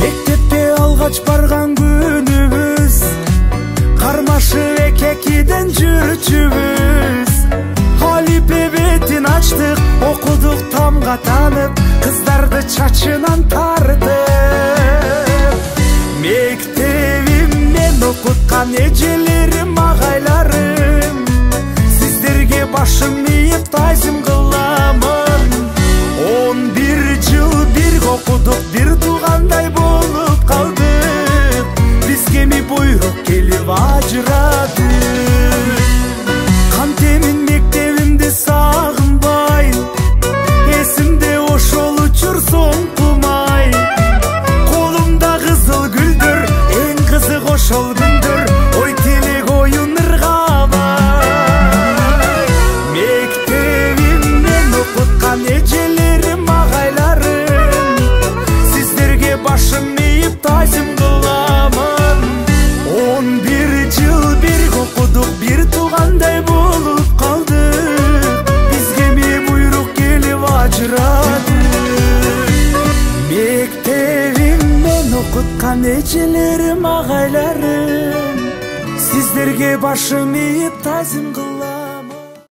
Мектепке алгач барган күнүбүз, кармашып экекиден жүрчүбүз. Алипе бетин ачтык, окудук тамга танып, кыздарды чачынан тартып. Мектебимден окуткан эжелерим, агайларым, сиздерге башым ийип тазим кыламын. 11 жыл бирге окудук, бир туугандай болуп калдык. Бизге ми буйрук келип ажырады. Кантемин мектебимди сагынбай, эсимде ошол учур соңкумай. Колумда кызыл гүлдөр, эң кызык ошол күндөр, ой тилек оюн ыргабай. Мектебимден окуткан эжелерим, агайларым, сиздерге башым ийип тазим кыламын. 11 жыл бирге окудук, бир туугандай болуп калдык. Бизге ми буйрук келип ажырады. Мектебимден окуткан эжелерим, агайларым, сиздерге башым ийип тазим кыламын.